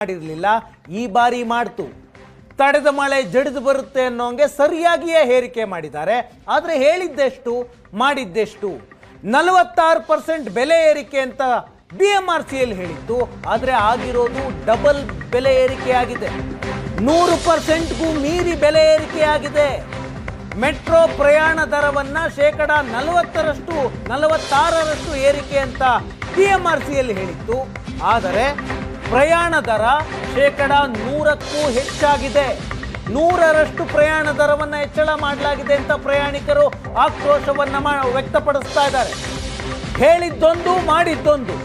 ಮಾಡಿರಲಿಲ್ಲ, ಈ ಬಾರಿ ಮಾಡ್ತು. ತಡೆದ ಮಳೆ ಜಡಿದು ಬರುತ್ತೆ ಅನ್ನೋಂಗೆ ಸರಿಯಾಗಿಯೇ ಹೇರಿಕೆ ಮಾಡಿದ್ದಾರೆ. ಆದರೆ ಹೇಳಿದ್ದೆಷ್ಟು, ಮಾಡಿದ್ದೆಷ್ಟು? 46% ಬೆಲೆ ಏರಿಕೆ ಅಂತ BMRCಯಲ್ಲಿ ಹೇಳಿತ್ತು. ಆದರೆ ಆಗಿರೋದು ಡಬಲ್ ಬೆಲೆ ಏರಿಕೆಯಾಗಿದೆ. 100%ಗೂ ಮೀರಿ ಬೆಲೆ ಏರಿಕೆಯಾಗಿದೆ. ಮೆಟ್ರೋ ಪ್ರಯಾಣ ದರವನ್ನ 46% ಏರಿಕೆ ಅಂತ BMRCಯಲ್ಲಿ ಹೇಳಿತ್ತು. ಆದರೆ ಪ್ರಯಾಣ ದರ 100ಕ್ಕೂ ಹೆಚ್ಚಾಗಿದೆ. 100ರಷ್ಟು ಪ್ರಯಾಣ ದರವನ್ನು ಹೆಚ್ಚಳ ಮಾಡಲಾಗಿದೆ ಅಂತ ಪ್ರಯಾಣಿಕರು ಆಕ್ರೋಶವನ್ನ ವ್ಯಕ್ತಪಡಿಸ್ತಾ ಇದ್ದಾರೆ. ಹೇಳಿದ್ದೊಂದು, ಮಾಡಿದ್ದೊಂದು.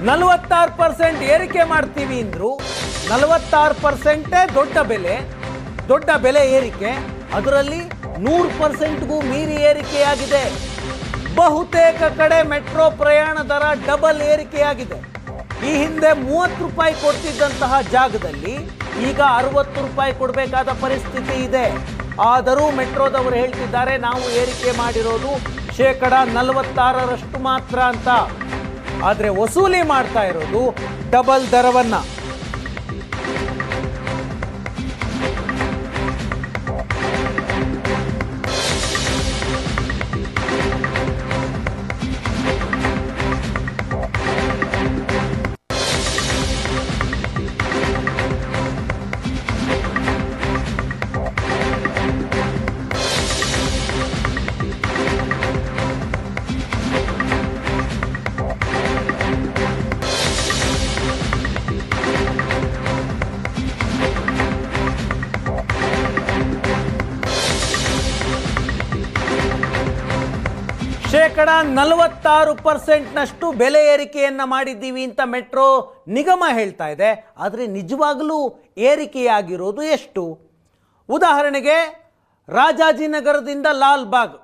46% ಏರಿಕೆ ಮಾಡ್ತೀವಿ ಅಂದ್ರು. 46% ದೊಡ್ಡ ಬೆಲೆ ಏರಿಕೆ. ಅದರಲ್ಲಿ 100%ಗೂ ಮೀರಿ ಏರಿಕೆಯಾಗಿದೆ. ಬಹುತೇಕ ಕಡೆ ಮೆಟ್ರೋ ಪ್ರಯಾಣ ದರ ಡಬಲ್ ಏರಿಕೆಯಾಗಿದೆ. ಈ ಹಿಂದೆ 30 ರೂಪಾಯಿ ಕೊಡ್ತಿದ್ದಂತಹ ಜಾಗದಲ್ಲಿ ಈಗ 60 ರೂಪಾಯಿ ಕೊಡಬೇಕಾದ ಪರಿಸ್ಥಿತಿ ಇದೆ. ಆದರೂ ಮೆಟ್ರೋದವರು ಹೇಳ್ತಿದ್ದಾರೆ ನಾವು ಏರಿಕೆ ಮಾಡಿರೋದು 46% ಮಾತ್ರ ಅಂತ. ಆದರೆ ವಸೂಲಿ ಮಾಡ್ತಾ ಇರೋದು ಡಬಲ್ ದರವನ್ನ. ಶೇಕಡ 46%ನಷ್ಟು ಬೆಲೆ ಏರಿಕೆಯನ್ನ ಮಾಡಿದ್ದೀವಿ ಅಂತ ಮೆಟ್ರೋ ನಿಗಮ ಹೇಳ್ತಾ ಇದೆ. ಆದರೆ ನಿಜವಾಗಲೂ ಏರಿಕೆಯಾಗಿರೋದು ಎಷ್ಟು? ಉದಾಹರಣೆಗೆ ರಾಜಾಜಿನಗರದಿಂದ ಲಾಲ್ಬಾಗ್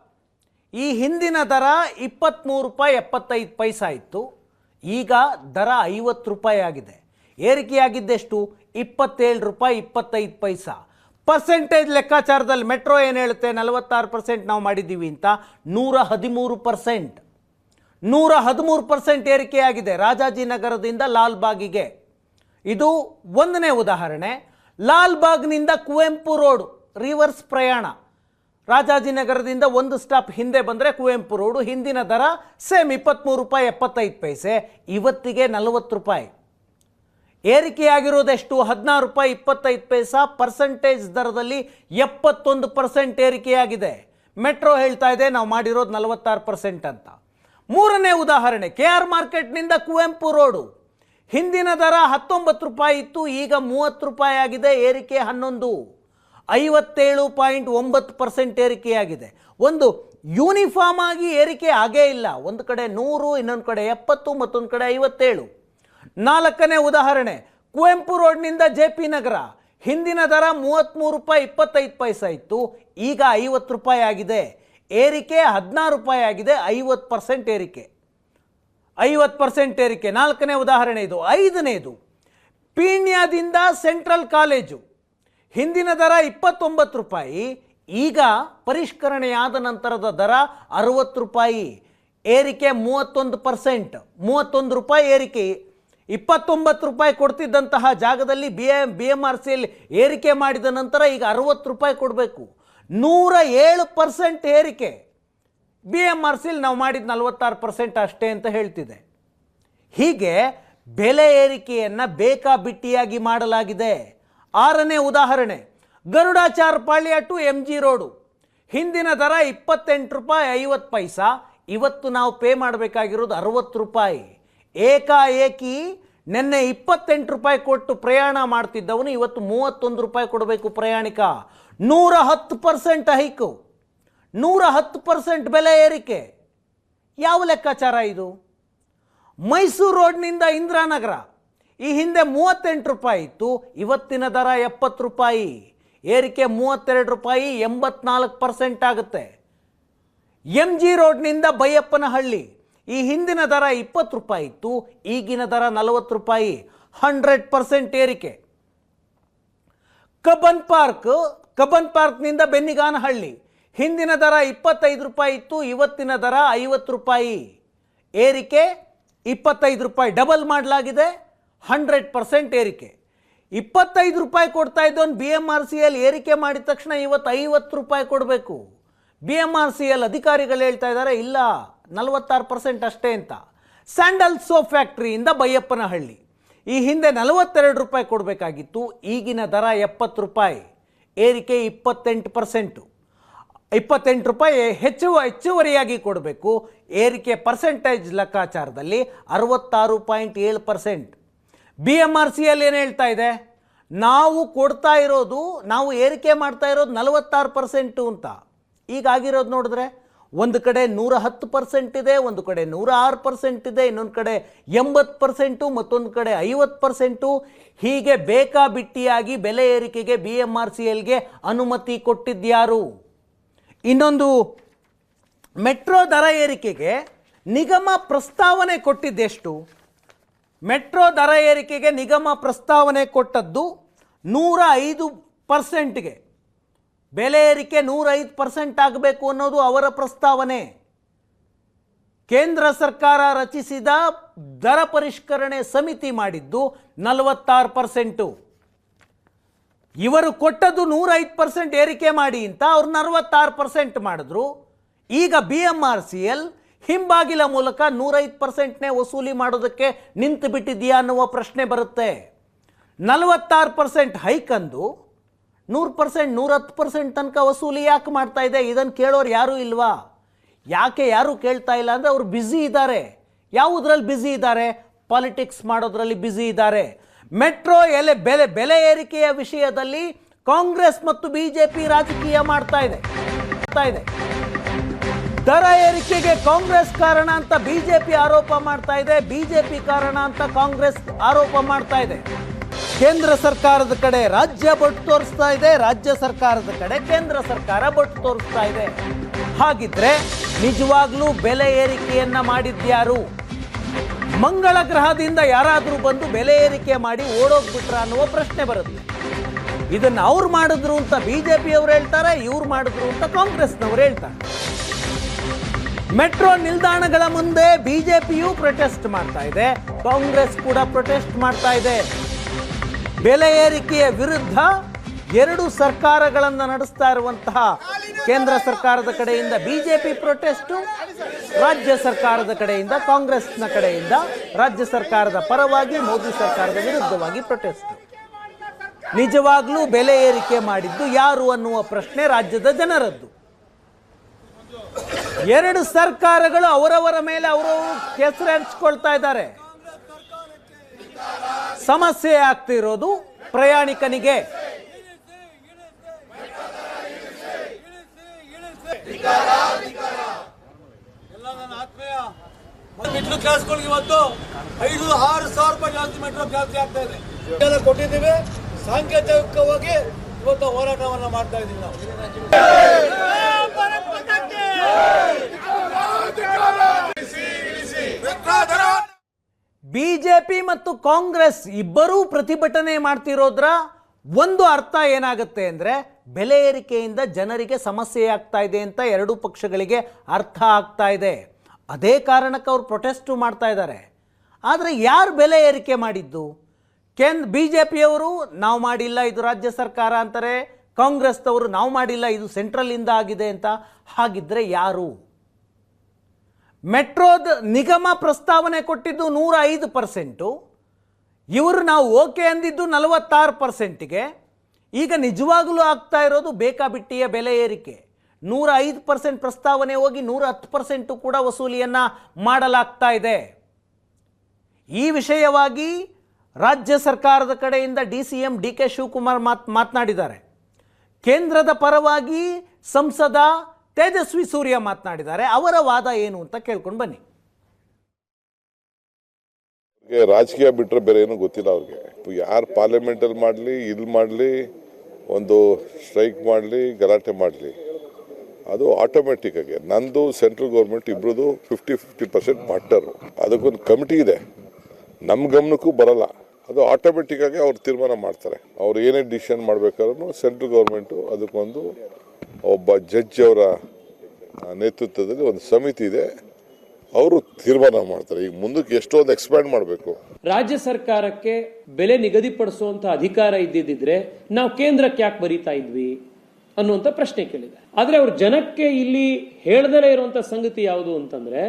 ಈ ಹಿಂದಿನ ದರ 23 ರೂಪಾಯಿ 75 ಪೈಸಾ ಇತ್ತು. ಈಗ ದರ 50 ರೂಪಾಯಿ ಆಗಿದೆ. ಏರಿಕೆಯಾಗಿದ್ದೆಷ್ಟು? 27 ರೂಪಾಯಿ 25 ಪೈಸಾ. ಪರ್ಸೆಂಟೇಜ್ ಲೆಕ್ಕಾಚಾರದಲ್ಲಿ ಮೆಟ್ರೋ ಏನು ಹೇಳುತ್ತೆ? 46% ನಾವು ಮಾಡಿದ್ದೀವಿ ಅಂತ. 113% ಏರಿಕೆಯಾಗಿದೆ ರಾಜಾಜಿನಗರದಿಂದ ಲಾಲ್ಬಾಗಿಗೆ. ಇದು ಒಂದನೇ ಉದಾಹರಣೆ. ಲಾಲ್ಬಾಗ್ನಿಂದ ಕುವೆಂಪು ರೋಡ್ ರಿವರ್ಸ್ ಪ್ರಯಾಣ. ರಾಜಾಜಿನಗರದಿಂದ ಒಂದು ಸ್ಟಾಪ್ ಹಿಂದೆ ಬಂದರೆ ಕುವೆಂಪು ರೋಡು. ಹಿಂದಿನ ದರ ಸೇಮ್ 23 ರೂಪಾಯಿ 75 ಪೈಸೆ. ಇವತ್ತಿಗೆ 40 ರೂಪಾಯಿ. ಏರಿಕೆಯಾಗಿರೋದೆಷ್ಟು? 16 ರೂಪಾಯಿ 25 ಪೈಸಾ. ಪರ್ಸೆಂಟೇಜ್ ದರದಲ್ಲಿ 71% ಏರಿಕೆಯಾಗಿದೆ. ಮೆಟ್ರೋ ಹೇಳ್ತಾ ಇದೆ ನಾವು ಮಾಡಿರೋದು 46% ಅಂತ. ಮೂರನೇ ಉದಾಹರಣೆ, KR ಮಾರ್ಕೆಟ್ನಿಂದ ಕುವೆಂಪು ರೋಡು. ಹಿಂದಿನ ದರ 19 ರೂಪಾಯಿ ಇತ್ತು, ಈಗ 30 ರೂಪಾಯಿ ಆಗಿದೆ. ಏರಿಕೆ 11. 57.9% ಏರಿಕೆಯಾಗಿದೆ. ಒಂದು ಯೂನಿಫಾರ್ಮ್ ಆಗಿ ಏರಿಕೆ ಆಗೇ ಇಲ್ಲ. ಒಂದು ಕಡೆ 100, ಇನ್ನೊಂದು ಕಡೆ 70, ಮತ್ತೊಂದು ಕಡೆ 57. ನಾಲ್ಕನೇ ಉದಾಹರಣೆ, ಕುವೆಂಪು ರೋಡ್ನಿಂದ JP ನಗರ. ಹಿಂದಿನ ದರ 33 ರೂಪಾಯಿ 25 ಪೈಸಾ ಇತ್ತು, ಈಗ 50 ರೂಪಾಯಿ ಆಗಿದೆ. ಏರಿಕೆ 16 ರೂಪಾಯಿ ಆಗಿದೆ. 50% ಏರಿಕೆ. 50% ಏರಿಕೆ. ನಾಲ್ಕನೇ ಉದಾಹರಣೆ ಇದು. ಐದನೇದು, ಪೀಣ್ಯದಿಂದ ಸೆಂಟ್ರಲ್ ಕಾಲೇಜು. ಹಿಂದಿನ ದರ 29 ರೂಪಾಯಿ, ಈಗ ಪರಿಷ್ಕರಣೆಯಾದ ನಂತರದ ದರ 60 ರೂಪಾಯಿ. ಏರಿಕೆ 31%. 31 ರೂಪಾಯಿ ಏರಿಕೆ. 29 ರೂಪಾಯಿ ಕೊಡ್ತಿದ್ದಂತಹ ಜಾಗದಲ್ಲಿ BMRCಯಲ್ಲಿ ಏರಿಕೆ ಮಾಡಿದ ನಂತರ ಈಗ 60 ರೂಪಾಯಿ ಕೊಡಬೇಕು. 107% ಏರಿಕೆ. BMRCಯಲ್ಲಿ ನಾವು ಮಾಡಿದ 46% ಅಷ್ಟೇ ಅಂತ ಹೇಳ್ತಿದೆ. ಹೀಗೆ ಬೆಲೆ ಏರಿಕೆಯನ್ನು ಬೇಕಾಬಿಟ್ಟಿಯಾಗಿ ಮಾಡಲಾಗಿದೆ. ಆರನೇ ಉದಾಹರಣೆ, ಗರುಡಾಚಾರ್ಪಾಳ್ಯ ಟು MG ರೋಡು. ಹಿಂದಿನ ದರ 28 ರೂಪಾಯಿ 50 ಪೈಸಾ. ಇವತ್ತು ನಾವು ಪೇ ಮಾಡಬೇಕಾಗಿರೋದು 60 ರೂಪಾಯಿ. ಏಕಾಏಕಿ ನಿನ್ನೆ 28 ರೂಪಾಯಿ ಕೊಟ್ಟು ಪ್ರಯಾಣ ಮಾಡ್ತಿದ್ದವನು ಇವತ್ತು 31 ರೂಪಾಯಿ ಕೊಡಬೇಕು ಪ್ರಯಾಣಿಕ. 110% ಹೈಕು. 110% ಬೆಲೆ ಏರಿಕೆ. ಯಾವ ಲೆಕ್ಕಾಚಾರ ಇದು? ಮೈಸೂರು ರೋಡ್ನಿಂದ ಇಂದಿರಾನಗರ. ಈ ಹಿಂದೆ 38 ರೂಪಾಯಿ ಇತ್ತು, ಇವತ್ತಿನ ದರ 70 ರೂಪಾಯಿ. ಏರಿಕೆ 32 ರೂಪಾಯಿ. 84% ಆಗುತ್ತೆ. MG ರೋಡ್ನಿಂದ ಬೈಯಪ್ಪನಹಳ್ಳಿ. ಈ ಹಿಂದಿನ ದರ 20 ರೂಪಾಯಿ ಇತ್ತು, ಈಗಿನ ದರ 40 ರೂಪಾಯಿ. 100% ಏರಿಕೆ. ಕಬ್ಬನ್ ಪಾರ್ಕ್ನಿಂದ ಬೆನ್ನಿಗಾನಹಳ್ಳಿ. ಹಿಂದಿನ ದರ 25 ರೂಪಾಯಿ ಇತ್ತು, ಇವತ್ತಿನ ದರ 50 ರೂಪಾಯಿ. ಏರಿಕೆ 25 ರೂಪಾಯಿ, ಡಬಲ್ ಮಾಡಲಾಗಿದೆ. 100% ಏರಿಕೆ. 25 ರೂಪಾಯಿ ಕೊಡ್ತಾ ಇದ್ದವನು BMRCL ಏರಿಕೆ ಮಾಡಿದ ತಕ್ಷಣ ಇವತ್ತು 50 ರೂಪಾಯಿ ಕೊಡಬೇಕು. BMRCL ಅಧಿಕಾರಿಗಳು ಹೇಳ್ತಾ ಇದ್ದಾರೆ ಇಲ್ಲ 46% ಅಷ್ಟೇ ಅಂತ. ಸ್ಯಾಂಡಲ್ ಸೋಪ್ ಫ್ಯಾಕ್ಟ್ರಿಯಿಂದ ಬೈಯಪ್ಪನಹಳ್ಳಿ ಈ ಹಿಂದೆ 42 ರೂಪಾಯಿ ಕೊಡಬೇಕಾಗಿತ್ತು, ಈಗಿನ ದರ 70 ರೂಪಾಯಿ, ಏರಿಕೆ 28%. 28 ರೂಪಾಯಿ ಹೆಚ್ಚುವರಿಯಾಗಿ ಕೊಡಬೇಕು, ಏರಿಕೆ ಪರ್ಸೆಂಟೇಜ್ ಲೆಕ್ಕಾಚಾರದಲ್ಲಿ 66.7%. BMRCL ಏನು ಹೇಳ್ತಾ ಇದೆ, ನಾವು ಕೊಡ್ತಾ ಇರೋದು, ನಾವು ಏರಿಕೆ ಮಾಡ್ತಾ ಇರೋದು 46% ಅಂತ. ಈಗ ಆಗಿರೋದು ನೋಡಿದ್ರೆ ಒಂದು ಕಡೆ 110% ಇದೆ, ಒಂದು ಕಡೆ 106% ಇದೆ, ಇನ್ನೊಂದು ಕಡೆ 80%, ಮತ್ತೊಂದು ಕಡೆ 50%. ಹೀಗೆ ಬೇಕಾಬಿಟ್ಟಿಯಾಗಿ ಬೆಲೆ ಏರಿಕೆಗೆ BMRCLಗೆ ಅನುಮತಿ ಕೊಟ್ಟಿದ್ಯಾರು? ಇನ್ನೊಂದು, ಮೆಟ್ರೋ ದರ ಏರಿಕೆಗೆ ನಿಗಮ ಪ್ರಸ್ತಾವನೆ ಕೊಟ್ಟಿದ್ದೆಷ್ಟು? ಮೆಟ್ರೋ ದರ ಏರಿಕೆಗೆ ನಿಗಮ ಪ್ರಸ್ತಾವನೆ ಕೊಟ್ಟದ್ದು 105%ಗೆ. ಬೆಲೆ ಏರಿಕೆ 105% ಆಗಬೇಕು ಅನ್ನೋದು ಅವರ ಪ್ರಸ್ತಾವನೆ. ಕೇಂದ್ರ ಸರ್ಕಾರ ರಚಿಸಿದ ದರ ಪರಿಷ್ಕರಣೆ ಸಮಿತಿ ಮಾಡಿದ್ದು 46%. ಇವರು ಕೊಟ್ಟದ್ದು 105% ಏರಿಕೆ ಮಾಡಿ ಅಂತ ಅವ್ರು 46% ಮಾಡಿದ್ರು. ಈಗ BMRCL ಹಿಂಬಾಗಿಲ ಮೂಲಕ 105%ನೇ ವಸೂಲಿ ಮಾಡೋದಕ್ಕೆ ನಿಂತು ಬಿಟ್ಟಿದೆಯಾ ಅನ್ನುವ ಪ್ರಶ್ನೆ ಬರುತ್ತೆ. 46% ಹೈಕ್ ಅಂದು 100%, 110% ತನಕ ವಸೂಲಿ ಯಾಕೆ ಮಾಡ್ತಾ ಇದೆ? ಇದನ್ನು ಕೇಳೋರು ಯಾರೂ ಇಲ್ವಾ? ಯಾಕೆ ಯಾರೂ ಕೇಳ್ತಾ ಇಲ್ಲ ಅಂದರೆ ಅವರು ಬ್ಯುಸಿ ಇದ್ದಾರೆ. ಯಾವುದರಲ್ಲಿ ಬ್ಯುಸಿ ಇದ್ದಾರೆ? ಪಾಲಿಟಿಕ್ಸ್ ಮಾಡೋದ್ರಲ್ಲಿ ಬ್ಯುಸಿ ಇದ್ದಾರೆ. ಮೆಟ್ರೋ ಬೆಲೆ ಏರಿಕೆಯ ವಿಷಯದಲ್ಲಿ ಕಾಂಗ್ರೆಸ್ ಮತ್ತು BJP ರಾಜಕೀಯ ಮಾಡ್ತಾ ಇದೆ. ದರ ಏರಿಕೆಗೆ ಕಾಂಗ್ರೆಸ್ ಕಾರಣ ಅಂತ BJP ಆರೋಪ ಮಾಡ್ತಾ ಇದೆ, BJP ಕಾರಣ ಅಂತ ಕಾಂಗ್ರೆಸ್ ಆರೋಪ ಮಾಡ್ತಾ ಇದೆ. ಕೇಂದ್ರ ಸರ್ಕಾರದ ಕಡೆ ರಾಜ್ಯ ಬೊಟ್ಟು ತೋರಿಸ್ತಾ ಇದೆ, ರಾಜ್ಯ ಸರ್ಕಾರದ ಕಡೆ ಕೇಂದ್ರ ಸರ್ಕಾರ ಬೊಟ್ಟು ತೋರಿಸ್ತಾ ಇದೆ. ಹಾಗಿದ್ರೆ ನಿಜವಾಗ್ಲೂ ಬೆಲೆ ಏರಿಕೆಯನ್ನ ಮಾಡಿದ್ಯಾರು? ಮಂಗಳ ಗ್ರಹದಿಂದ ಯಾರಾದರೂ ಬಂದು ಬೆಲೆ ಏರಿಕೆ ಮಾಡಿ ಓಡೋಗ್ಬಿಟ್ರ ಅನ್ನುವ ಪ್ರಶ್ನೆ ಬರುತ್ತೆ. ಇದನ್ನು ಅವ್ರು ಮಾಡಿದ್ರು ಅಂತ BJP ಅವರು ಹೇಳ್ತಾರೆ, ಇವ್ರು ಮಾಡಿದ್ರು ಅಂತ ಕಾಂಗ್ರೆಸ್ನವರು ಹೇಳ್ತಾರೆ. ಮೆಟ್ರೋ ನಿಲ್ದಾಣಗಳ ಮುಂದೆ BJPಯೂ ಪ್ರೊಟೆಸ್ಟ್ ಮಾಡ್ತಾ ಇದೆ, ಕಾಂಗ್ರೆಸ್ ಕೂಡ ಪ್ರೊಟೆಸ್ಟ್ ಮಾಡ್ತಾ ಇದೆ. ಬೆಲೆ ಏರಿಕೆಯ ವಿರುದ್ಧ ಎರಡು ಸರ್ಕಾರಗಳನ್ನು ನಡೆಸ್ತಾ ಇರುವಂತಹ ಕೇಂದ್ರ ಸರ್ಕಾರದ ಕಡೆಯಿಂದ BJP ಪ್ರೊಟೆಸ್ಟ್, ರಾಜ್ಯ ಸರ್ಕಾರದ ಕಡೆಯಿಂದ ಕಾಂಗ್ರೆಸ್ನ ಕಡೆಯಿಂದ ರಾಜ್ಯ ಸರ್ಕಾರದ ಪರವಾಗಿ ಮೋದಿ ಸರ್ಕಾರದ ವಿರುದ್ಧವಾಗಿ ಪ್ರೊಟೆಸ್ಟ್. ನಿಜವಾಗ್ಲೂ ಬೆಲೆ ಏರಿಕೆ ಮಾಡಿದ್ದು ಯಾರು ಅನ್ನುವ ಪ್ರಶ್ನೆ ರಾಜ್ಯದ ಜನರದ್ದು. ಎರಡು ಸರ್ಕಾರಗಳು ಅವರವರ ಮೇಲೆ ಅವರವರು ಕೆಸರು ಹಂಚ್ಕೊಳ್ತಾ ಇದ್ದಾರೆ. ಸಮಸ್ಯೆ ಆಗ್ತಿರೋದು ಪ್ರಯಾಣಿಕನಿಗೆ. ಮಿಡ್ಲ್ ಕ್ಲಾಸ್ಗಳಿಗೆ ಇವತ್ತು 5-6 ಸಾವಿರ ರೂಪಾಯಿ ಜಾಸ್ತಿ ಮೆಟ್ರೋ ಜಾಸ್ತಿ ಆಗ್ತಾ ಇದೆ. ಎಲ್ಲ ಕೊಟ್ಟಿದ್ದೀವಿ, ಸಾಂಕೇತಿಕವಾಗಿ ಇವತ್ತು ಹೋರಾಟವನ್ನು ಮಾಡ್ತಾ ಇದ್ದೀವಿ ನಾವು. BJP ಮತ್ತು ಕಾಂಗ್ರೆಸ್ ಇಬ್ಬರೂ ಪ್ರತಿಭಟನೆ ಮಾಡ್ತಿರೋದ್ರ ಒಂದು ಅರ್ಥ ಏನಾಗುತ್ತೆ ಅಂದರೆ, ಬೆಲೆ ಏರಿಕೆಯಿಂದ ಜನರಿಗೆ ಸಮಸ್ಯೆ ಆಗ್ತಾ ಇದೆ ಅಂತ ಎರಡೂ ಪಕ್ಷಗಳಿಗೆ ಅರ್ಥ ಆಗ್ತಾ ಇದೆ. ಅದೇ ಕಾರಣಕ್ಕೆ ಅವರು ಪ್ರೊಟೆಸ್ಟು ಮಾಡ್ತಾ ಇದ್ದಾರೆ. ಆದರೆ ಯಾರು ಬೆಲೆ ಏರಿಕೆ ಮಾಡಿದ್ದು? BJPಯವರು ನಾವು ಮಾಡಿಲ್ಲ, ಇದು ರಾಜ್ಯ ಸರ್ಕಾರ ಅಂತಾರೆ. ಕಾಂಗ್ರೆಸ್ನವರು ನಾವು ಮಾಡಿಲ್ಲ, ಇದು ಸೆಂಟ್ರಲಿಂದ ಆಗಿದೆ ಅಂತ. ಹಾಗಿದ್ರೆ ಯಾರು? ಮೆಟ್ರೋದ ನಿಗಮ ಪ್ರಸ್ತಾವನೆ ಕೊಟ್ಟಿದ್ದು 105%, ಇವರು ನಾವು ಓಕೆ ಅಂದಿದ್ದು 46%ಗೆ. ಈಗ ನಿಜವಾಗಲೂ ಆಗ್ತಾ ಇರೋದು ಬೇಕಾಬಿಟ್ಟಿಯ ಬೆಲೆ ಏರಿಕೆ. 105% ಪ್ರಸ್ತಾವನೆ ಹೋಗಿ 110% ಕೂಡ ವಸೂಲಿಯನ್ನು ಮಾಡಲಾಗ್ತಾ ಇದೆ. ಈ ವಿಷಯವಾಗಿ ರಾಜ್ಯ ಸರ್ಕಾರದ ಕಡೆಯಿಂದ DCM DK ಶಿವಕುಮಾರ್ ಮಾತನಾಡಿದ್ದಾರೆ. ಕೇಂದ್ರದ ಪರವಾಗಿ ಸಂಸದ ತೇಜಸ್ವಿ ಸೂರ್ಯ ಮಾತನಾಡಿದ್ದಾರೆ. ಅವರ ವಾದ ಏನು ಅಂತ ಕೇಳ್ಕೊಂಡು ಬನ್ನಿ. ರಾಜಕೀಯ ಬಿಟ್ಟರೆ ಬೇರೆ ಏನೂ ಗೊತ್ತಿಲ್ಲ ಅವ್ರಿಗೆ. ಯಾರು ಪಾರ್ಲಿಮೆಂಟಲ್ಲಿ ಮಾಡಲಿ, ಇಲ್ಲಿ ಮಾಡಲಿ, ಒಂದು ಸ್ಟ್ರೈಕ್ ಮಾಡಲಿ, ಗಲಾಟೆ ಮಾಡಲಿ, ಅದು ಆಟೋಮೆಟಿಕ್ ಆಗಿ ನಂದು ಸೆಂಟ್ರಲ್ ಗೌರ್ಮೆಂಟ್ ಇಬ್ಬರದು 50-50% ಪಾರ್ಟ್ನರು. ಅದಕ್ಕೊಂದು ಕಮಿಟಿ ಇದೆ, ನಮ್ಮ ಗಮನಕ್ಕೂ ಬರಲ್ಲ. ಅದು ಆಟೋಮೆಟಿಕ್ ಆಗಿ ಅವ್ರು ತೀರ್ಮಾನ ಮಾಡ್ತಾರೆ. ಅವ್ರು ಏನೇ ಡಿಸಿಷನ್ ಮಾಡಬೇಕಾದ್ರೂ ಸೆಂಟ್ರಲ್ ಗೌರ್ಮೆಂಟು ಅದಕ್ಕೊಂದು ಒಬ್ಬ ಜಡ್ಜ್ ಅವರ ನೇತೃತ್ವದಲ್ಲಿ ಒಂದು ಸಮಿತಿ ಇದೆ. ಅವರು ತೀರ್ಮಾನ ಮಾಡ್ತಾರೆ. ಈಗ ಮುಂದಕ್ಕೆ ಎಷ್ಟೊಂದು ಎಕ್ಸ್ಪ್ಯಾಂಡ್ ಮಾಡಬೇಕು. ರಾಜ್ಯ ಸರ್ಕಾರಕ್ಕೆ ಬೆಲೆ ನಿಗದಿಪಡಿಸುವಂತ ಅಧಿಕಾರ ಇದ್ದಿದ್ರೆ ನಾವು ಕೇಂದ್ರಕ್ಕೆ ಯಾಕೆ ಬರೀತಾ ಇದ್ವಿ ಅನ್ನುವಂತ ಪ್ರಶ್ನೆ ಕೇಳಿದೆ. ಆದ್ರೆ ಅವ್ರ ಜನಕ್ಕೆ ಇಲ್ಲಿ ಹೇಳದಲೇ ಇರುವಂತ ಸಂಗತಿ ಯಾವುದು ಅಂತಂದ್ರೆ,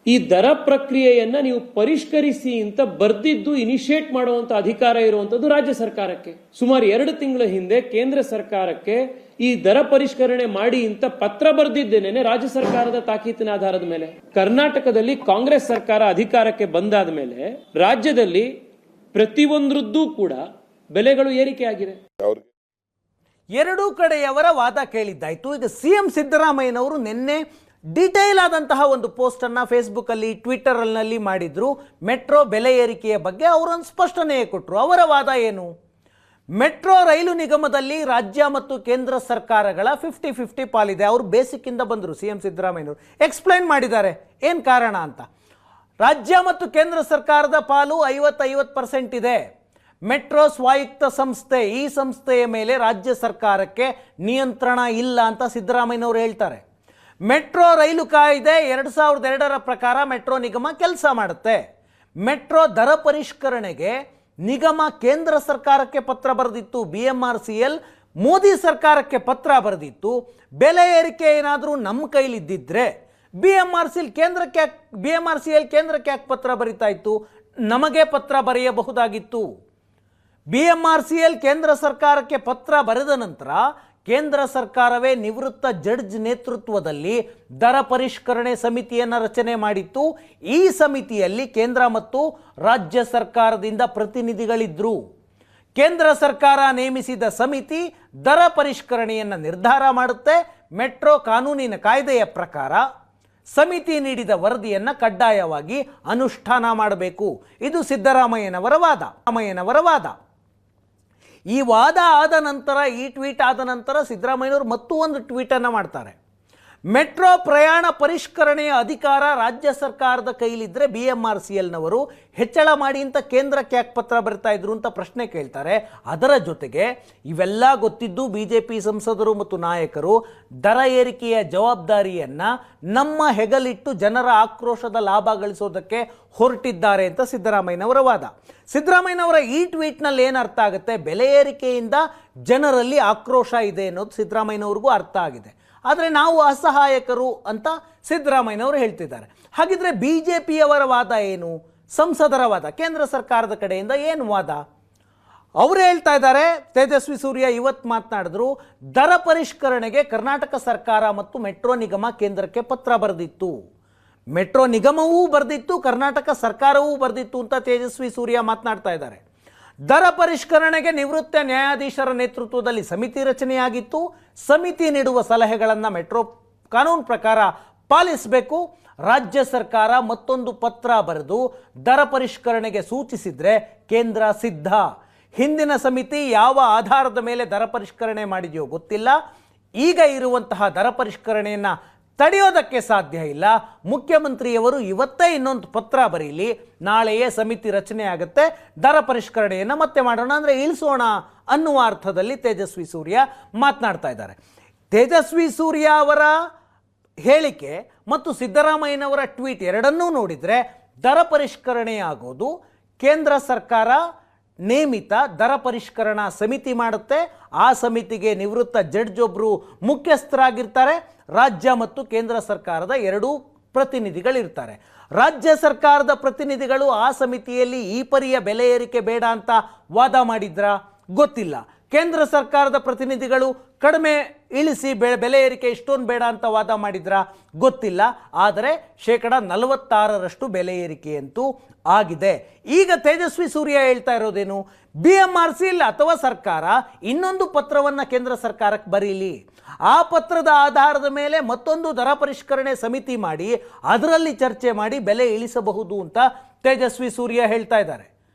ಈ ದರ ಪ್ರಕ್ರಿಯೆಯನ್ನ ನೀವು ಪರಿಷ್ಕರಿಸಿ ಅಂತ ಬರ್ದಿದ್ದು ಇನಿಷಿಯೇಟ್ ಮಾಡುವಂತ ಅಧಿಕಾರ ಇರುವಂತದ್ದು ರಾಜ್ಯ ಸರ್ಕಾರಕ್ಕೆ. ಸುಮಾರು 2 ತಿಂಗಳ ಹಿಂದೆ ಕೇಂದ್ರ ಸರ್ಕಾರಕ್ಕೆ ಈ ದರ ಪರಿಷ್ಕರಣೆ ಮಾಡಿ ಅಂತ ಪತ್ರ ಬರೆದಿದ್ದೇನೆ ರಾಜ್ಯ ಸರ್ಕಾರದ ತಾಕೀತಿನ ಆಧಾರದ ಮೇಲೆ. ಕರ್ನಾಟಕದಲ್ಲಿ ಕಾಂಗ್ರೆಸ್ ಸರ್ಕಾರ ಅಧಿಕಾರಕ್ಕೆ ಬಂದಾದ ಮೇಲೆ ರಾಜ್ಯದಲ್ಲಿ ಪ್ರತಿಯೊಂದರದ್ದು ಕೂಡ ಬೆಲೆಗಳು ಏರಿಕೆ ಆಗಿದೆ. ಎರಡೂ ಕಡೆಯವರ ವಾದ ಕೇಳಿದ್ದಾಯ್ತು. ಈಗ ಸಿಎಂ ಸಿದ್ದರಾಮಯ್ಯನವರು ನಿನ್ನೆ ಡೀಟೇಲ್ ಆದಂತಹ ಒಂದು ಪೋಸ್ಟನ್ನು ಫೇಸ್ಬುಕ್ಕಲ್ಲಿ ಟ್ವಿಟ್ಟರ್ನಲ್ಲಿ ಮಾಡಿದ್ರು. ಮೆಟ್ರೋ ಬೆಲೆ ಏರಿಕೆಯ ಬಗ್ಗೆ ಅವರೊಂದು ಸ್ಪಷ್ಟನೆ ಕೊಟ್ಟರು. ಅವರ ವಾದ ಏನು? ಮೆಟ್ರೋ ರೈಲು ನಿಗಮದಲ್ಲಿ ರಾಜ್ಯ ಮತ್ತು ಕೇಂದ್ರ ಸರ್ಕಾರಗಳ 50-50 ಪಾಲಿದೆ. ಅವರು ಬೇಸಿಕ್ಕಿಂದ ಬಂದರು. ಸಿಎಂ ಸಿದ್ದರಾಮಯ್ಯನವರು ಎಕ್ಸ್ಪ್ಲೈನ್ ಮಾಡಿದ್ದಾರೆ ಏನು ಕಾರಣ ಅಂತ. ರಾಜ್ಯ ಮತ್ತು ಕೇಂದ್ರ ಸರ್ಕಾರದ ಪಾಲು 50-50% ಇದೆ. ಮೆಟ್ರೋ ಸ್ವಾಯತ್ತ ಸಂಸ್ಥೆ. ಈ ಸಂಸ್ಥೆಯ ಮೇಲೆ ರಾಜ್ಯ ಸರ್ಕಾರಕ್ಕೆ ನಿಯಂತ್ರಣ ಇಲ್ಲ ಅಂತ ಸಿದ್ದರಾಮಯ್ಯನವರು ಹೇಳ್ತಾರೆ. ಮೆಟ್ರೋ ರೈಲು ಕಾಯ್ದೆ 2002ರ ಪ್ರಕಾರ ಮೆಟ್ರೋ ನಿಗಮ ಕೆಲಸ ಮಾಡುತ್ತೆ. ಮೆಟ್ರೋ ದರ ಪರಿಷ್ಕರಣೆಗೆ ನಿಗಮ ಕೇಂದ್ರ ಸರ್ಕಾರಕ್ಕೆ ಪತ್ರ ಬರೆದಿತ್ತು. BMRCL ಮೋದಿ ಸರ್ಕಾರಕ್ಕೆ ಪತ್ರ ಬರೆದಿತ್ತು. ಬೆಲೆ ಏರಿಕೆ ಏನಾದರೂ ನಮ್ಮ ಕೈಲಿದ್ದಿದ್ರೆ BMRCL ಕೇಂದ್ರಕ್ಕೆ ಯಾಕೆ ಪತ್ರ ಬರೀತಾ ಇತ್ತು? ನಮಗೆ ಪತ್ರ ಬರೆಯಬಹುದಾಗಿತ್ತು. BMRCL ಕೇಂದ್ರ ಸರ್ಕಾರಕ್ಕೆ ಪತ್ರ ಬರೆದ ನಂತರ ಕೇಂದ್ರ ಸರ್ಕಾರವೇ ನಿವೃತ್ತ ಜಡ್ಜ್ ನೇತೃತ್ವದಲ್ಲಿ ದರ ಪರಿಷ್ಕರಣೆ ಸಮಿತಿಯನ್ನು ರಚನೆ ಮಾಡಿತ್ತು. ಈ ಸಮಿತಿಯಲ್ಲಿ ಕೇಂದ್ರ ಮತ್ತು ರಾಜ್ಯ ಸರ್ಕಾರದಿಂದ ಪ್ರತಿನಿಧಿಗಳಿದ್ದರು. ಕೇಂದ್ರ ಸರ್ಕಾರ ನೇಮಿಸಿದ ಸಮಿತಿ ದರ ಪರಿಷ್ಕರಣೆಯನ್ನು ನಿರ್ಧಾರ ಮಾಡುತ್ತೆ. ಮೆಟ್ರೋ ಕಾನೂನಿನ ಕಾಯ್ದೆಯ ಪ್ರಕಾರ ಸಮಿತಿ ನೀಡಿದ ವರದಿಯನ್ನು ಕಡ್ಡಾಯವಾಗಿ ಅನುಷ್ಠಾನ ಮಾಡಬೇಕು. ಇದು ಸಿದ್ದರಾಮಯ್ಯನವರ ವಾದ. ಈ ವಾದ ಆದ ನಂತರ, ಈ ಟ್ವೀಟ್ ಆದ ನಂತರ ಸಿದ್ದರಾಮಯ್ಯನವರು ಮತ್ತೂ ಒಂದು ಟ್ವೀಟನ್ನು ಮಾಡ್ತಾರೆ. ಮೆಟ್ರೋ ಪ್ರಯಾಣ ಪರಿಷ್ಕರಣೆಯ ಅಧಿಕಾರ ರಾಜ್ಯ ಸರ್ಕಾರದ ಕೈಲಿದ್ದರೆ BMRCLನವರು ಹೆಚ್ಚಳ ಮಾಡಿ ಅಂತ ಕೇಂದ್ರಕ್ಕೆ ಯಾಕೆ ಪತ್ರ ಬರಿತಾ ಇದ್ರು ಅಂತ ಪ್ರಶ್ನೆ ಕೇಳ್ತಾರೆ. ಅದರ ಜೊತೆಗೆ ಇವೆಲ್ಲ ಗೊತ್ತಿದ್ದು BJP ಸಂಸದರು ಮತ್ತು ನಾಯಕರು ದರ ಏರಿಕೆಯ ಜವಾಬ್ದಾರಿಯನ್ನು ನಮ್ಮ ಹೆಗಲಿಟ್ಟು ಜನರ ಆಕ್ರೋಶದ ಲಾಭ ಗಳಿಸೋದಕ್ಕೆ ಹೊರಟಿದ್ದಾರೆ ಅಂತ ಸಿದ್ದರಾಮಯ್ಯನವರ ವಾದ. ಸಿದ್ದರಾಮಯ್ಯನವರ ಈ ಟ್ವೀಟ್ನಲ್ಲಿ ಏನು ಅರ್ಥ ಆಗುತ್ತೆ? ಬೆಲೆ ಏರಿಕೆಯಿಂದ ಜನರಲ್ಲಿ ಆಕ್ರೋಶ ಇದೆ ಅನ್ನೋದು ಸಿದ್ದರಾಮಯ್ಯನವ್ರಿಗೂ ಅರ್ಥ ಆಗಿದೆ. ಆದರೆ ನಾವು ಅಸಹಾಯಕರು ಅಂತ ಸಿದ್ದರಾಮಯ್ಯನವರು ಹೇಳ್ತಿದ್ದಾರೆ. ಹಾಗಿದ್ರೆ BJPಯವರ ವಾದ ಏನು? ಸಂಸದರ ವಾದ, ಕೇಂದ್ರ ಸರ್ಕಾರದ ಕಡೆಯಿಂದ ಏನು ವಾದ? ಅವರು ಹೇಳ್ತಾ ಇದ್ದಾರೆ, ತೇಜಸ್ವಿ ಸೂರ್ಯ ಇವತ್ತು ಮಾತನಾಡಿದ್ರು, ದರ ಪರಿಷ್ಕರಣೆಗೆ ಕರ್ನಾಟಕ ಸರ್ಕಾರ ಮತ್ತು ಮೆಟ್ರೋ ನಿಗಮ ಕೇಂದ್ರಕ್ಕೆ ಪತ್ರ ಬರೆದಿತ್ತು. ಮೆಟ್ರೋ ನಿಗಮವೂ ಬರೆದಿತ್ತು, ಕರ್ನಾಟಕ ಸರ್ಕಾರವೂ ಬರೆದಿತ್ತು ಅಂತ ತೇಜಸ್ವಿ ಸೂರ್ಯ ಮಾತನಾಡ್ತಾ ಇದ್ದಾರೆ. ದರ ಪರಿಷ್ಕರಣೆಗೆ ನಿವೃತ್ತ ನ್ಯಾಯಾಧೀಶರ ನೇತೃತ್ವದಲ್ಲಿ ಸಮಿತಿ ರಚನೆಯಾಗಿತ್ತು. ಸಮಿತಿ ನೀಡುವ ಸಲಹೆಗಳನ್ನು ಮೆಟ್ರೋ ಕಾನೂನು ಪ್ರಕಾರ ಪಾಲಿಸಬೇಕು. ರಾಜ್ಯ ಸರ್ಕಾರ ಮತ್ತೊಂದು ಪತ್ರ ಬರೆದು ದರ ಪರಿಷ್ಕರಣೆಗೆ ಸೂಚಿಸಿದರೆ ಕೇಂದ್ರ ಸಿದ್ಧ. ಹಿಂದಿನ ಸಮಿತಿ ಯಾವ ಆಧಾರದ ಮೇಲೆ ದರ ಪರಿಷ್ಕರಣೆ ಮಾಡಿದೆಯೋ ಗೊತ್ತಿಲ್ಲ. ಈಗ ಇರುವಂತಹ ದರ ಪರಿಷ್ಕರಣೆಯನ್ನು ತಡೆಯೋದಕ್ಕೆ ಸಾಧ್ಯ ಇಲ್ಲ. ಮುಖ್ಯಮಂತ್ರಿಯವರು ಇವತ್ತೇ ಇನ್ನೊಂದು ಪತ್ರ ಬರೀಲಿ, ನಾಳೆಯೇ ಸಮಿತಿ ರಚನೆ ಆಗುತ್ತೆ, ದರ ಪರಿಷ್ಕರಣೆಯನ್ನು ಮತ್ತೆ ಮಾಡೋಣ, ಅಂದರೆ ಇಳಿಸೋಣ ಅನ್ನುವ ಅರ್ಥದಲ್ಲಿ ತೇಜಸ್ವಿ ಸೂರ್ಯ ಮಾತನಾಡ್ತಾ ಇದ್ದಾರೆ. ತೇಜಸ್ವಿ ಸೂರ್ಯ ಅವರ ಹೇಳಿಕೆ ಮತ್ತು ಸಿದ್ದರಾಮಯ್ಯನವರ ಟ್ವೀಟ್ ಎರಡನ್ನೂ ನೋಡಿದರೆ ದರ ಪರಿಷ್ಕರಣೆ ಆಗೋದು ಕೇಂದ್ರ ಸರ್ಕಾರ ನೇಮಿತ ದರ ಪರಿಷ್ಕರಣಾ ಸಮಿತಿ ಮಾಡುತ್ತೆ. ಆ ಸಮಿತಿಗೆ ನಿವೃತ್ತ ಜಡ್ಜ್ ಒಬ್ಬರು ಮುಖ್ಯಸ್ಥರಾಗಿರ್ತಾರೆ. ರಾಜ್ಯ ಮತ್ತು ಕೇಂದ್ರ ಸರ್ಕಾರದ ಎರಡೂ ಪ್ರತಿನಿಧಿಗಳಿರ್ತಾರೆ. ರಾಜ್ಯ ಸರ್ಕಾರದ ಪ್ರತಿನಿಧಿಗಳು ಆ ಸಮಿತಿಯಲ್ಲಿ ಈ ಪರಿಯ ಬೆಲೆ ಏರಿಕೆ ಬೇಡ ಅಂತ ವಾದ ಮಾಡಿದ್ರಾ? ಗೊತ್ತಿಲ್ಲ. ಕೇಂದ್ರ ಸರ್ಕಾರದ ಪ್ರತಿನಿಧಿಗಳು ಕಡಿಮೆ ಇಳಿಸಿ ಬೆಲೆ ಏರಿಕೆ ಇಷ್ಟೊಂದು ಬೇಡ ಅಂತ ವಾದ ಮಾಡಿದ್ರಾ? ಗೊತ್ತಿಲ್ಲ. ಆದರೆ 46% ಬೆಲೆ ಏರಿಕೆಯಂತೂ ಆಗಿದೆ. ಈಗ ತೇಜಸ್ವಿ ಸೂರ್ಯ ಹೇಳ್ತಾ ಇರೋದೇನು? BMRCL ಅಥವಾ ಸರ್ಕಾರ ಇನ್ನೊಂದು ಪತ್ರವನ್ನು ಕೇಂದ್ರ ಸರ್ಕಾರಕ್ಕೆ ಬರೀಲಿ, ಆ ಪತ್ರದ ಆಧಾರದ ಮೇಲೆ ಮತ್ತೊಂದು ದರ ಪರಿಷ್ಕರಣೆ ಸಮಿತಿ ಮಾಡಿ ಅದರಲ್ಲಿ ಚರ್ಚೆ ಮಾಡಿ ಬೆಲೆ ಇಳಿಸಬಹುದು ಅಂತ ತೇಜಸ್ವಿ ಸೂರ್ಯ ಹೇಳ್ತಾ ಇದ್ದಾರೆ.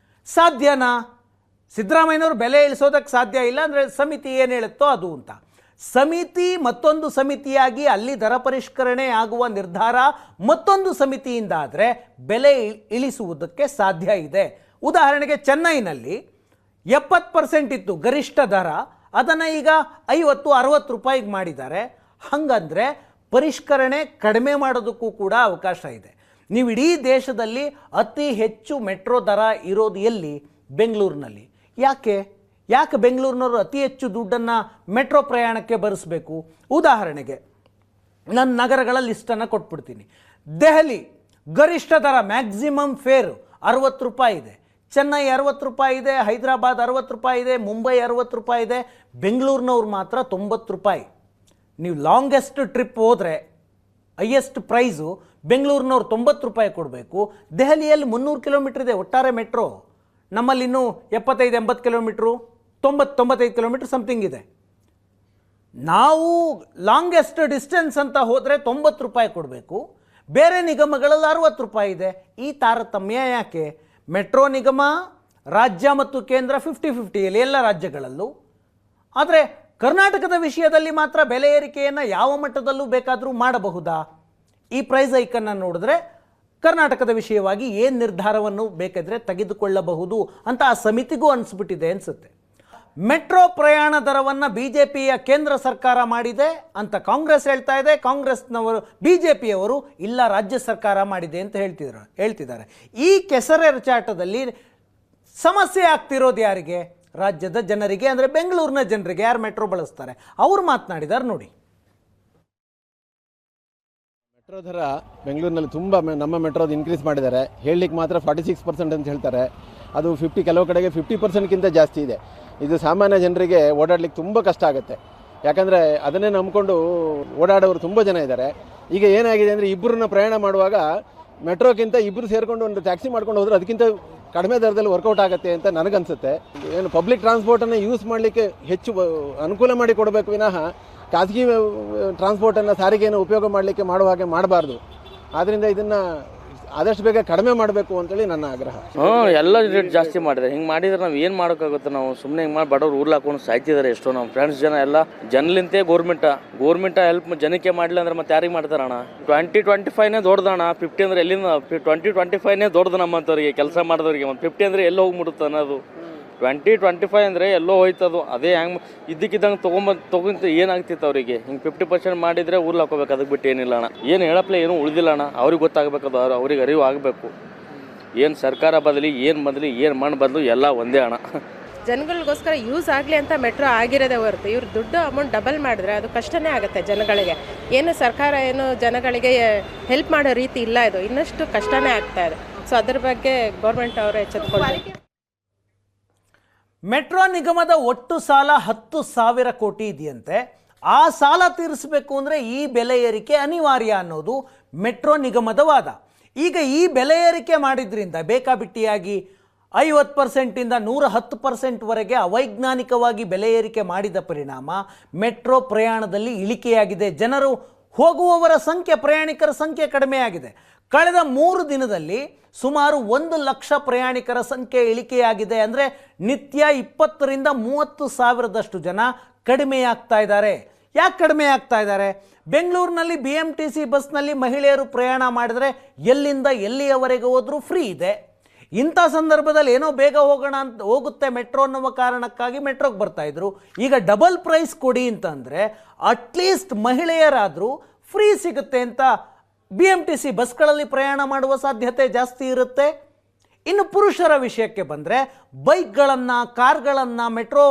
ಸಾಧ್ಯನಾ? ಸಿದ್ದರಾಮಯ್ಯನವರು ಬೆಲೆ ಇಳಿಸೋದಕ್ಕೆ ಸಾಧ್ಯ ಇಲ್ಲ ಅಂದರೆ ಸಮಿತಿ ಏನು ಹೇಳುತ್ತೋ ಅದು ಅಂತ. ಸಮಿತಿ ಮತ್ತೊಂದು ಸಮಿತಿಯಾಗಿ ಅಲ್ಲಿ ದರ ಪರಿಷ್ಕರಣೆ ಆಗುವ ನಿರ್ಧಾರ ಮತ್ತೊಂದು ಸಮಿತಿಯಿಂದ ಆದರೆ ಬೆಲೆ ಇಳಿಸುವುದಕ್ಕೆ ಸಾಧ್ಯ ಇದೆ. ಉದಾಹರಣೆಗೆ ಚೆನ್ನೈನಲ್ಲಿ 70% ಇತ್ತು ಗರಿಷ್ಠ ದರ, ಅದನ್ನು ಈಗ 50-60 ರೂಪಾಯಿಗೆ ಮಾಡಿದ್ದಾರೆ. ಹಾಗಂದರೆ ಪರಿಷ್ಕರಣೆ ಕಡಿಮೆ ಮಾಡೋದಕ್ಕೂ ಕೂಡ ಅವಕಾಶ ಇದೆ. ನೀವು ಇಡೀ ದೇಶದಲ್ಲಿ ಅತಿ ಹೆಚ್ಚು ಮೆಟ್ರೋ ದರ ಇರೋದು ಎಲ್ಲಿ? ಬೆಂಗಳೂರಿನಲ್ಲಿ. ಯಾಕೆ ಬೆಂಗಳೂರಿನವರು ಅತಿ ಹೆಚ್ಚು ದುಡ್ಡನ್ನು ಮೆಟ್ರೋ ಪ್ರಯಾಣಕ್ಕೆ ಭರಿಸಬೇಕು? ಉದಾಹರಣೆಗೆ ನನ್ನ ನಗರಗಳ ಲಿಸ್ಟನ್ನು ಕೊಟ್ಬಿಡ್ತೀನಿ. ದೆಹಲಿ ಗರಿಷ್ಠ ದರ ಮ್ಯಾಕ್ಸಿಮಮ್ ಫೇರ್ 60 ರೂಪಾಯಿ ಇದೆ, ಚೆನ್ನೈ 60 ರೂಪಾಯಿ ಇದೆ, ಹೈದರಾಬಾದ್ 60 ರೂಪಾಯಿ ಇದೆ, ಮುಂಬೈ 60 ರೂಪಾಯಿ ಇದೆ. ಬೆಂಗಳೂರಿನವ್ರು ಮಾತ್ರ 90 ರೂಪಾಯಿ. ನೀವು ಲಾಂಗೆಸ್ಟ್ ಟ್ರಿಪ್ ಹೋದರೆ ಹೈಯೆಸ್ಟ್ ಪ್ರೈಸು ಬೆಂಗಳೂರಿನವ್ರು 90 ರೂಪಾಯಿ ಕೊಡಬೇಕು. ದೆಹಲಿಯಲ್ಲಿ 300 ಕಿಲೋಮೀಟ್ರ್ ಇದೆ ಒಟ್ಟಾರೆ ಮೆಟ್ರೋ. ನಮ್ಮಲ್ಲಿ ಇನ್ನೂ 75-80 ಕಿಲೋಮೀಟ್ರು, 90-95 ಕಿಲೋಮೀಟ್ರ್ ಸಮಥಿಂಗ್ ಇದೆ. ನಾವು ಲಾಂಗೆಸ್ಟ್ ಡಿಸ್ಟೆನ್ಸ್ ಅಂತ ಹೋದರೆ 90 ರೂಪಾಯಿ ಕೊಡಬೇಕು, ಬೇರೆ ನಿಗಮಗಳಲ್ಲಿ 60 ರೂಪಾಯಿ ಇದೆ. ಈ ತಾರತಮ್ಯ ಯಾಕೆ? ಮೆಟ್ರೋ ನಿಗಮ ರಾಜ್ಯ ಮತ್ತು ಕೇಂದ್ರ 50-50 ಎಲ್ಲ ರಾಜ್ಯಗಳಲ್ಲೂ. ಆದರೆ ಕರ್ನಾಟಕದ ವಿಷಯದಲ್ಲಿ ಮಾತ್ರ ಬೆಲೆ ಏರಿಕೆಯನ್ನು ಯಾವ ಮಟ್ಟದಲ್ಲೂ ಬೇಕಾದರೂ ಮಾಡಬಹುದಾ? ಈ ಪ್ರೈಸ್ ಹೈಕನ್ನು ನೋಡಿದ್ರೆ ಕರ್ನಾಟಕದ ವಿಷಯವಾಗಿ ಏನು ನಿರ್ಧಾರವನ್ನು ಬೇಕಾದರೆ ತೆಗೆದುಕೊಳ್ಳಬಹುದು ಅಂತ ಆ ಸಮಿತಿಗೂ ಅನಿಸ್ಬಿಟ್ಟಿದೆ ಅನಿಸುತ್ತೆ. ಮೆಟ್ರೋ ಪ್ರಯಾಣ ದರವನ್ನು BJPಯ ಕೇಂದ್ರ ಸರ್ಕಾರ ಮಾಡಿದೆ ಅಂತ ಕಾಂಗ್ರೆಸ್ ಹೇಳ್ತಾ ಇದೆ. ಕಾಂಗ್ರೆಸ್ನವರು BJPಯವರು ಇಲ್ಲ ರಾಜ್ಯ ಸರ್ಕಾರ ಮಾಡಿದೆ ಅಂತ ಹೇಳ್ತಿದ್ದಾರೆ. ಈ ಕೆಸರೆರಚಾಟದಲ್ಲಿ ಸಮಸ್ಯೆ ಆಗ್ತಿರೋದು ಯಾರಿಗೆ? ರಾಜ್ಯದ ಜನರಿಗೆ, ಅಂದರೆ ಬೆಂಗಳೂರಿನ ಜನರಿಗೆ. ಯಾರು ಮೆಟ್ರೋ ಬಳಸ್ತಾರೆ ಅವರು ಮಾತನಾಡಿದ್ದಾರೆ ನೋಡಿ. ಮೆಟ್ರೋ ದರ ಬೆಂಗಳೂರಿನಲ್ಲಿ ತುಂಬ ನಮ್ಮ ಮೆಟ್ರೋದು ಇನ್ಕ್ರೀಸ್ ಮಾಡಿದ್ದಾರೆ. ಹೇಳಲಿಕ್ಕೆ ಮಾತ್ರ 46% ಅಂತ ಹೇಳ್ತಾರೆ. ಅದು ಕೆಲವು ಕಡೆಗೆ 50%ಗಿಂತ ಜಾಸ್ತಿ ಇದೆ. ಇದು ಸಾಮಾನ್ಯ ಜನರಿಗೆ ಓಡಾಡಲಿಕ್ಕೆ ತುಂಬ ಕಷ್ಟ ಆಗುತ್ತೆ. ಯಾಕಂದರೆ ಅದನ್ನೇ ನಂಬಿಕೊಂಡು ಓಡಾಡೋರು ತುಂಬ ಜನ ಇದ್ದಾರೆ. ಈಗ ಏನಾಗಿದೆ ಅಂದರೆ ಇಬ್ಬರನ್ನ ಪ್ರಯಾಣ ಮಾಡುವಾಗ ಮೆಟ್ರೋಕ್ಕಿಂತ ಇಬ್ಬರು ಸೇರಿಕೊಂಡು ಒಂದು ಟ್ಯಾಕ್ಸಿ ಮಾಡ್ಕೊಂಡು ಹೋದ್ರೆ ಅದಕ್ಕಿಂತ ಕಡಿಮೆ ದರದಲ್ಲಿ ವರ್ಕೌಟ್ ಆಗುತ್ತೆ ಅಂತ ನನಗನ್ಸುತ್ತೆ. ಏನು ಪಬ್ಲಿಕ್ ಟ್ರಾನ್ಸ್ಪೋರ್ಟನ್ನು ಯೂಸ್ ಮಾಡಲಿಕ್ಕೆ ಹೆಚ್ಚು ಅನುಕೂಲ ಮಾಡಿ ಕೊಡಬೇಕು ವಿನಃ ಖಾಸಗಿ ಟ್ರಾನ್ಸ್ಪೋರ್ಟನ್ನು ಸಾರಿಗೆಯನ್ನು ಉಪಯೋಗ ಮಾಡಲಿಕ್ಕೆ ಮಾಡುವ ಹಾಗೆ ಮಾಡಬಾರ್ದು. ಆದ್ದರಿಂದ ಇದನ್ನು ಆದಷ್ಟು ಬೇಗ ಕಡಿಮೆ ಮಾಡಬೇಕು ಅಂತೇಳಿ ನನ್ನ ಆಗ್ರಹ. ಎಲ್ಲ ರೇಟ್ ಜಾಸ್ತಿ ಮಾಡಿದ್ದಾರೆ. ಹಿಂಗೆ ಮಾಡಿದ್ರೆ ನಾವು ಏನು ಮಾಡೋಕ್ಕಾಗುತ್ತೆ? ನಾವು ಸುಮ್ಮನೆ ಹಿಂಗೆ ಮಾಡಿ ಬಡವ್ರು ಊರ್ಲು ಹಾಕೊಂಡು ಸಾಯ್ತಿದ್ದಾರೆ ಎಷ್ಟೋ ನಮ್ಮ ಫ್ರೆಂಡ್ಸ್ ಜನ ಎಲ್ಲ. ಜನಲಿಂತೆ ಗೌರ್ಮೆಂಟ್ ಹೆಲ್ಪ್ ಜನಕ್ಕೆ ಮಾಡಲಿ ಅಂದ್ರೆ ಮತ್ತೆ ಯಾರಿಗೆ ಮಾಡ್ತಾರಣ್ಣ? 2025ನೇ ದೊಡ್ಡದಣ್ಣ. 50 ಅಂದರೆ ಎಲ್ಲಿಂದ? 2025ನೇ ದೊಡ್ಡದು ನಮ್ಮಂಥವ್ರಿಗೆ ಕೆಲಸ ಮಾಡಿದವ್ರಿಗೆ. ಮತ್ತು 50 ಅಂದರೆ ಎಲ್ಲೋ ಹೋಗ್ಬಿಡುತ್ತೆ ಅನ್ನೋದು. 2025 ಅಂದರೆ ಎಲ್ಲೋ ಹೋಯ್ತದು. ಅದೇ ಹೆಂಗೆ ಇದ್ದಕ್ಕಿದ್ದಂಗೆ ತೊಗೊಂತ ಏನಾಗ್ತಿತ್ತು ಅವರಿಗೆ? ಹಿಂಗೆ 50% ಮಾಡಿದರೆ ಊರ್ಲು ಹಾಕೋಬೇಕು. ಅದಕ್ಕೆ ಬಿಟ್ಟು ಏನಿಲ್ಲ ಅಣ್ಣ. ಏನು ಹೇಳಪ್ಲೆ ಏನೂ ಉಳಿದಿಲ್ಲ ಅಣ್ಣ. ಅವ್ರಿಗೆ ಗೊತ್ತಾಗಬೇಕದು, ಅವ್ರಿಗೆ ಅರಿವು ಆಗಬೇಕು. ಏನು ಸರ್ಕಾರ ಬದಲಿ ಏನು ಮಣ್ಣು ಬದಲು ಎಲ್ಲ ಒಂದೇ ಅಣ್ಣ. ಜನಗಳಿಗೋಸ್ಕರ ಯೂಸ್ ಆಗಲಿ ಅಂತ ಮೆಟ್ರೋ ಆಗಿರೋದೇ ಹೊರತು ಇವ್ರು ದುಡ್ಡು ಅಮೌಂಟ್ ಡಬಲ್ ಮಾಡಿದ್ರೆ ಅದು ಕಷ್ಟನೇ ಆಗುತ್ತೆ ಜನಗಳಿಗೆ. ಏನು ಸರ್ಕಾರ ಏನು ಜನಗಳಿಗೆ ಹೆಲ್ಪ್ ಮಾಡೋ ರೀತಿ ಇಲ್ಲ. ಇದು ಇನ್ನಷ್ಟು ಕಷ್ಟನೇ ಆಗ್ತಾ ಇದೆ. ಸೊ ಅದ್ರ ಬಗ್ಗೆ ಗೌರ್ಮೆಂಟ್ ಅವರು ಎಚ್ಚೆತ್ತುಕೊಳ್ಳಿ. ಮೆಟ್ರೋ ನಿಗಮದ ಒಟ್ಟು ಸಾಲ 10,000 ಕೋಟಿ ಇದೆಯಂತೆ. ಆ ಸಾಲ ತೀರಿಸಬೇಕು ಅಂದರೆ ಈ ಬೆಲೆ ಏರಿಕೆ ಅನಿವಾರ್ಯ ಅನ್ನೋದು ಮೆಟ್ರೋ ನಿಗಮದ ವಾದ. ಈಗ ಈ ಬೆಲೆ ಏರಿಕೆ ಮಾಡಿದ್ರಿಂದ ಬೇಕಾಬಿಟ್ಟಿಯಾಗಿ 50%ಇಂದ 110%ವರೆಗೆ ಅವೈಜ್ಞಾನಿಕವಾಗಿ ಬೆಲೆ ಏರಿಕೆ ಮಾಡಿದ ಪರಿಣಾಮ ಮೆಟ್ರೋ ಪ್ರಯಾಣದಲ್ಲಿ ಇಳಿಕೆಯಾಗಿದೆ. ಜನರು ಹೋಗುವವರ ಸಂಖ್ಯೆ, ಪ್ರಯಾಣಿಕರ ಸಂಖ್ಯೆ ಕಡಿಮೆಯಾಗಿದೆ. ಕಳೆದ 3 ದಿನದಲ್ಲಿ ಸುಮಾರು 1 ಲಕ್ಷ ಪ್ರಯಾಣಿಕರ ಸಂಖ್ಯೆ ಇಳಿಕೆಯಾಗಿದೆ. ಅಂದರೆ ನಿತ್ಯ 20ರಿಂದ 30 ಸಾವಿರದಷ್ಟು ಜನ ಕಡಿಮೆಯಾಗ್ತಾ ಇದ್ದಾರೆ. ಯಾಕೆ ಕಡಿಮೆ ಆಗ್ತಾ ಇದ್ದಾರೆ? ಬೆಂಗಳೂರಿನಲ್ಲಿ BMTC ಬಸ್ನಲ್ಲಿ ಮಹಿಳೆಯರು ಪ್ರಯಾಣ ಮಾಡಿದರೆ ಎಲ್ಲಿಂದ ಎಲ್ಲಿಯವರೆಗೆ ಹೋದರೂ ಫ್ರೀ ಇದೆ. ಇಂಥ ಸಂದರ್ಭದಲ್ಲಿ ಏನೋ ಬೇಗ ಹೋಗುತ್ತೆ ಮೆಟ್ರೋ ಅನ್ನುವ ಕಾರಣಕ್ಕಾಗಿ ಮೆಟ್ರೋಗೆ ಬರ್ತಾಯಿದ್ರು. ಈಗ ಡಬಲ್ ಪ್ರೈಸ್ ಕೊಡಿ ಅಂತಂದರೆ ಅಟ್ಲೀಸ್ಟ್ ಮಹಿಳೆಯರಾದರೂ ಫ್ರೀ ಸಿಗುತ್ತೆ ಅಂತ BMTC ಬಸ್ಗಳಲ್ಲಿ ಪ್ರಯಾಣ ಮಾಡುವ ಸಾಧ್ಯತೆ ಜಾಸ್ತಿ ಇರುತ್ತೆ. ಇನ್ನು ಪುರುಷರ ವಿಷಯಕ್ಕೆ ಬಂದರೆ ಬೈಕ್ಗಳನ್ನು, ಕಾರ್ಗಳನ್ನು ಮೆಟ್ರೋ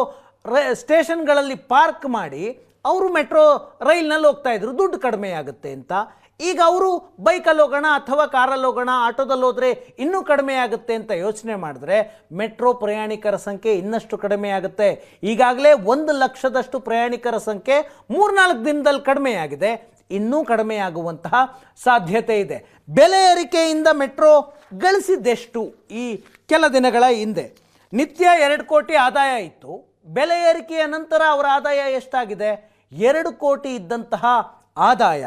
ಸ್ಟೇಷನ್ಗಳಲ್ಲಿ ಪಾರ್ಕ್ ಮಾಡಿ ಅವರು ಮೆಟ್ರೋ ರೈಲ್ನಲ್ಲಿ ಹೋಗ್ತಾಯಿದ್ರು, ದುಡ್ಡು ಕಡಿಮೆ ಆಗುತ್ತೆ ಅಂತ. ಈಗ ಅವರು ಬೈಕಲ್ಲಿ ಹೋಗೋಣ ಅಥವಾ ಕಾರಲ್ಲಿ ಹೋಗೋಣ, ಆಟೋದಲ್ಲಿ ಹೋದರೆ ಇನ್ನೂ ಕಡಿಮೆ ಆಗುತ್ತೆ ಅಂತ ಯೋಚನೆ ಮಾಡಿದ್ರೆ ಮೆಟ್ರೋ ಪ್ರಯಾಣಿಕರ ಸಂಖ್ಯೆ ಇನ್ನಷ್ಟು ಕಡಿಮೆ ಆಗುತ್ತೆ. ಈಗಾಗಲೇ 1 ಲಕ್ಷದಷ್ಟು ಪ್ರಯಾಣಿಕರ ಸಂಖ್ಯೆ 3-4 ದಿನದಲ್ಲಿ ಕಡಿಮೆಯಾಗಿದೆ. ಇನ್ನೂ ಕಡಿಮೆಯಾಗುವಂತಹ ಸಾಧ್ಯತೆ ಇದೆ. ಬೆಲೆ ಏರಿಕೆಯಿಂದ ಮೆಟ್ರೋ ಗಳಿಸಿದ್ದೆಷ್ಟು? ಈ ಕೆಲ ದಿನಗಳ ಹಿಂದೆ ನಿತ್ಯ 2 ಕೋಟಿ ಆದಾಯ ಇತ್ತು. ಬೆಲೆ ಏರಿಕೆಯ ನಂತರ ಅವರ ಆದಾಯ ಎಷ್ಟಾಗಿದೆ? 2 ಕೋಟಿ ಇದ್ದಂತಹ ಆದಾಯ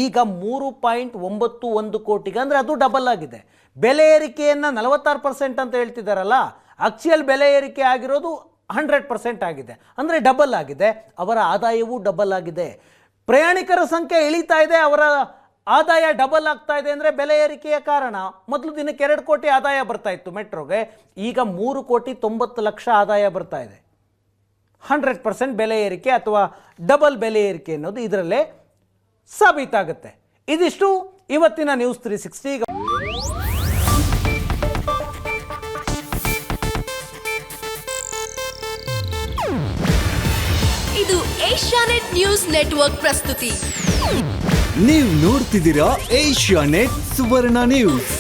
ಈಗ 3.91 ಕೋಟಿಗೆ, ಅಂದರೆ ಅದು ಡಬಲ್ ಆಗಿದೆ. ಬೆಲೆ ಏರಿಕೆಯನ್ನು 46% ಅಂತ ಹೇಳ್ತಿದ್ದಾರಲ್ಲ, ಆಕ್ಚುಯಲ್ ಬೆಲೆ ಏರಿಕೆ ಆಗಿರೋದು 100% ಆಗಿದೆ, ಅಂದರೆ ಡಬಲ್ ಆಗಿದೆ. ಅವರ ಆದಾಯವೂ ಡಬಲ್ ಆಗಿದೆ. ಪ್ರಯಾಣಿಕರ ಸಂಖ್ಯೆ ಇಳಿತಾ ಇದೆ, ಅವರ ಆದಾಯ ಡಬಲ್ ಆಗ್ತಾ ಇದೆ. ಅಂದರೆ ಬೆಲೆ ಏರಿಕೆಯ ಕಾರಣ. ಮೊದಲು ದಿನಕ್ಕೆ 2 ಕೋಟಿ ಆದಾಯ ಬರ್ತಾ ಇತ್ತು ಮೆಟ್ರೋಗೆ, ಈಗ 3,90,00,000 ಆದಾಯ ಬರ್ತಾ ಇದೆ. 100% ಬೆಲೆ ಏರಿಕೆ ಅಥವಾ ಡಬಲ್ ಬೆಲೆ ಏರಿಕೆ ಅನ್ನೋದು ಇದರಲ್ಲೇ ಸಾಬೀತಾಗುತ್ತೆ. ಇದಿಷ್ಟು ಇವತ್ತಿನ ನ್ಯೂಸ್ 360. ಏಷ್ಯಾನೆಟ್ ನ್ಯೂಸ್ ನೆಟ್ವರ್ಕ್ ಪ್ರಸ್ತುತಿ. ನೀವು ನೋಡ್ತಿದ್ದೀರಾ ಏಷ್ಯಾನೆಟ್ ಸುವರ್ಣ ನ್ಯೂಸ್.